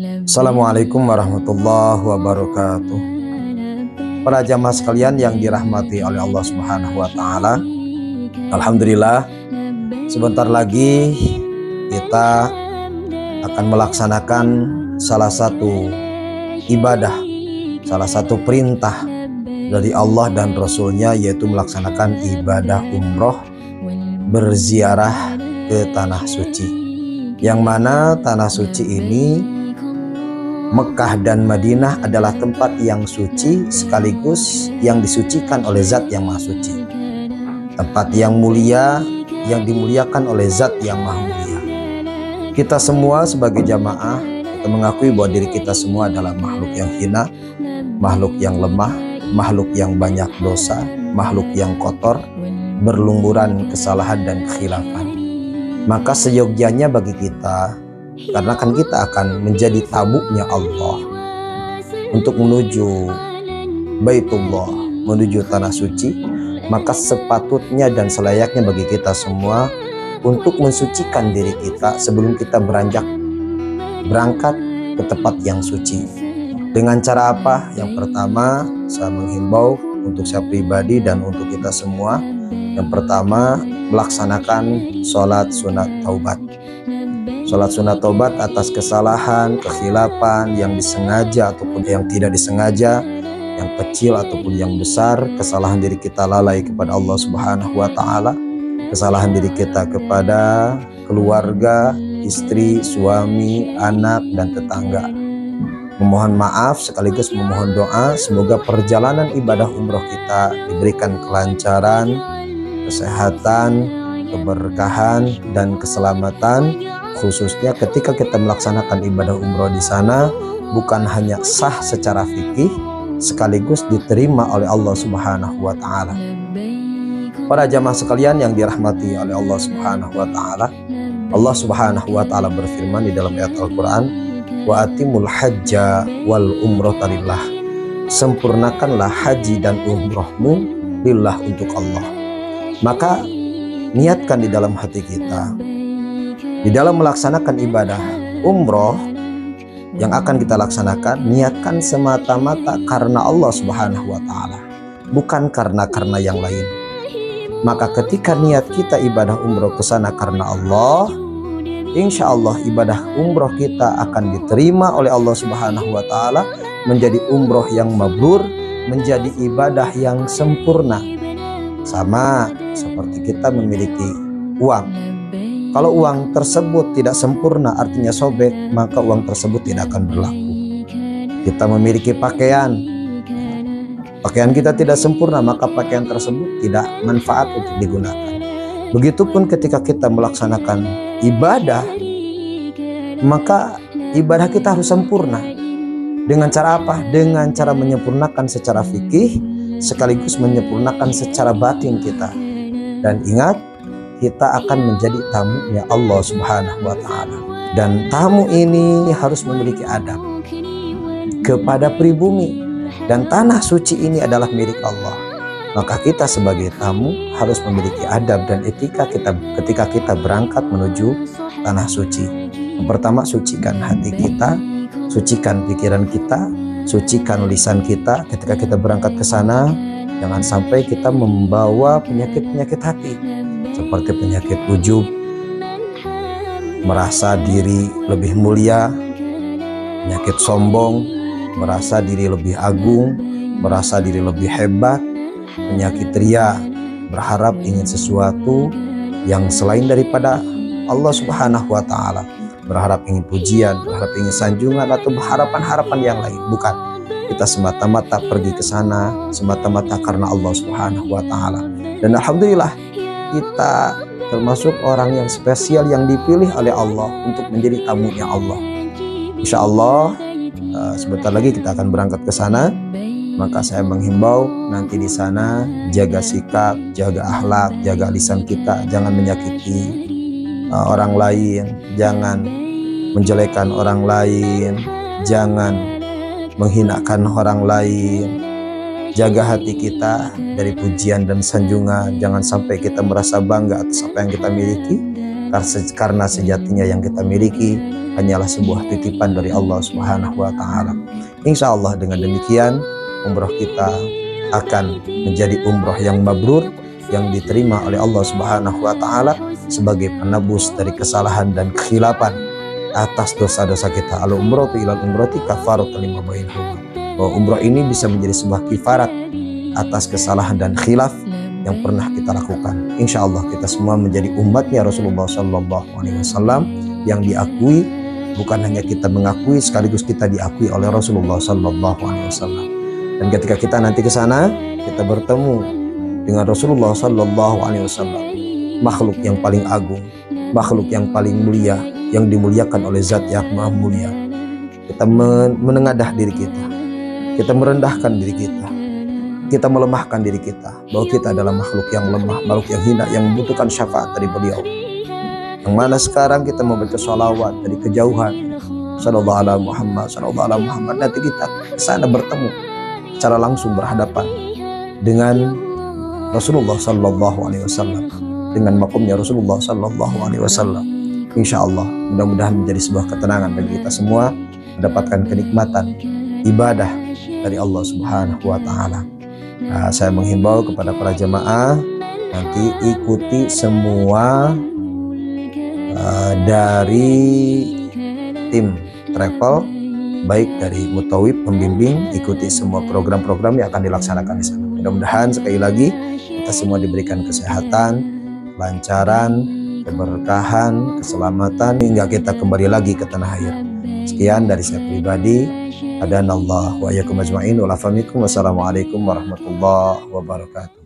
Assalamualaikum warahmatullahi wabarakatuh. Para jamaah sekalian yang dirahmati oleh Allah Subhanahu wa taala. Alhamdulillah, sebentar lagi kita akan melaksanakan salah satu ibadah, salah satu perintah dari Allah dan Rasul-Nya, yaitu melaksanakan ibadah umroh, berziarah ke tanah suci. Yang mana tanah suci ini, Mekah dan Madinah, adalah tempat yang suci sekaligus yang disucikan oleh Zat yang Maha Suci. Tempat yang mulia yang dimuliakan oleh Zat yang Maha Mulia. Kita semua sebagai jamaah, kita mengakui bahwa diri kita semua adalah makhluk yang hina, makhluk yang lemah, makhluk yang banyak dosa, makhluk yang kotor, berlumuran kesalahan dan kekhilafan. Maka seyogyanya bagi kita, karena kan kita akan menjadi tamunya Allah untuk menuju Baitullah, menuju tanah suci, maka sepatutnya dan selayaknya bagi kita semua untuk mensucikan diri kita sebelum kita berangkat ke tempat yang suci. Dengan cara apa? Yang pertama, saya menghimbau untuk saya pribadi dan untuk kita semua. Yang pertama, melaksanakan sholat sunat taubat. Sholat sunat taubat atas kesalahan, kekhilafan yang disengaja ataupun yang tidak disengaja, yang kecil ataupun yang besar, kesalahan diri kita lalai kepada Allah Subhanahu wa taala, kesalahan diri kita kepada keluarga, istri, suami, anak, dan tetangga. Memohon maaf sekaligus memohon doa semoga perjalanan ibadah umroh kita diberikan kelancaran, kesehatan, keberkahan, dan keselamatan, khususnya ketika kita melaksanakan ibadah umroh di sana bukan hanya sah secara fikih, sekaligus diterima oleh Allah Subhanahu wa taala. Para jamaah sekalian yang dirahmati oleh Allah Subhanahu wa taala, Allah Subhanahu wa taala berfirman di dalam ayat Al-Qur'an, wa atimul hajja wal umrata lillah. Sempurnakanlah haji dan umrohmu lillah, untuk Allah. Maka niatkan di dalam hati kita, di dalam melaksanakan ibadah umroh yang akan kita laksanakan, niatkan semata-mata karena Allah Subhanahu wa taala, bukan karena yang lain. Maka ketika niat kita ibadah umroh ke sana karena Allah, insya Allah ibadah umroh kita akan diterima oleh Allah Subhanahu wa taala, menjadi umroh yang mabrur, menjadi ibadah yang sempurna. Sama seperti kita memiliki uang. Kalau uang tersebut tidak sempurna, artinya sobek, maka uang tersebut tidak akan berlaku. Kita memiliki pakaian kita tidak sempurna, maka pakaian tersebut tidak manfaat untuk digunakan. Begitupun ketika kita melaksanakan ibadah, maka ibadah kita harus sempurna. Dengan cara apa? Dengan cara menyempurnakan secara fikih, sekaligus menyempurnakan secara batin kita. Dan ingat, kita akan menjadi tamunya Allah Subhanahu wa taala. Dan tamu ini harus memiliki adab kepada pribumi, dan tanah suci ini adalah milik Allah. Maka kita sebagai tamu harus memiliki adab dan etika kita ketika kita berangkat menuju tanah suci. Yang pertama, sucikan hati kita, sucikan pikiran kita, sucikan lisan kita. Ketika kita berangkat ke sana, jangan sampai kita membawa penyakit-penyakit hati seperti penyakit ujub, merasa diri lebih mulia, penyakit sombong, merasa diri lebih agung, merasa diri lebih hebat, penyakit ria, berharap ingin sesuatu yang selain daripada Allah Subhanahu wa taala, berharap ingin pujian, berharap ingin sanjungan, atau harapan-harapan yang lain. Bukan, kita semata-mata pergi ke sana semata-mata karena Allah Subhanahu wa taala. Dan alhamdulillah, kita termasuk orang yang spesial yang dipilih oleh Allah untuk menjadi tamunya Allah. Insya Allah sebentar lagi kita akan berangkat ke sana. Maka saya menghimbau nanti di sana jaga sikap, jaga akhlak, jaga lisan kita, jangan menyakiti orang lain, jangan menjelekkan orang lain, jangan menghinakan orang lain. Jaga hati kita dari pujian dan sanjungan. Jangan sampai kita merasa bangga atas apa yang kita miliki, karena sejatinya yang kita miliki hanyalah sebuah titipan dari Allah Subhanahu wa Ta'ala. Insya Allah dengan demikian umroh kita akan menjadi umroh yang mabrur, yang diterima oleh Allah Subhanahu wa Ta'ala sebagai penebus dari kesalahan dan kekhilafan atas dosa-dosa kita. Al umratu ilal umrati kafaratun lima bainahuma. Bahwa umroh ini bisa menjadi sebuah kifarat atas kesalahan dan khilaf yang pernah kita lakukan. Insya Allah kita semua menjadi umatnya Rasulullah SAW yang diakui, bukan hanya kita mengakui, sekaligus kita diakui oleh Rasulullah SAW. Dan ketika kita nanti ke sana, kita bertemu dengan Rasulullah SAW, makhluk yang paling agung, makhluk yang paling mulia, yang dimuliakan oleh Zat yang Maha Mulia. Kita menengadah diri kita merendahkan diri kita melemahkan diri kita, bahwa kita adalah makhluk yang lemah, makhluk yang hina, yang membutuhkan syafaat dari beliau. Yang mana sekarang kita membaca sholawat dari kejauhan, sallallahu ala Muhammad, sallallahu ala Muhammad. Nanti kita kesana bertemu secara langsung, berhadapan dengan Rasulullah sallallahu alaihi wasallam, dengan makomnya Rasulullah sallallahu alaihi wasallam. Insya Allah mudah-mudahan menjadi sebuah ketenangan bagi kita semua, mendapatkan kenikmatan ibadah dari Allah Subhanahu wa Ta'ala. Saya menghimbau kepada para jamaah, nanti ikuti semua dari tim travel, baik dari Mutawib, pembimbing, ikuti semua program-program yang akan dilaksanakan di sana. Mudah-mudahan sekali lagi kita semua diberikan kesehatan, kelancaran, keberkahan, keselamatan hingga kita kembali lagi ke tanah air. Sekian dari saya pribadi. Adanallah wa iyyakum ajma'in wa la famikum. Wassalamualaikum warahmatullahi wabarakatuh.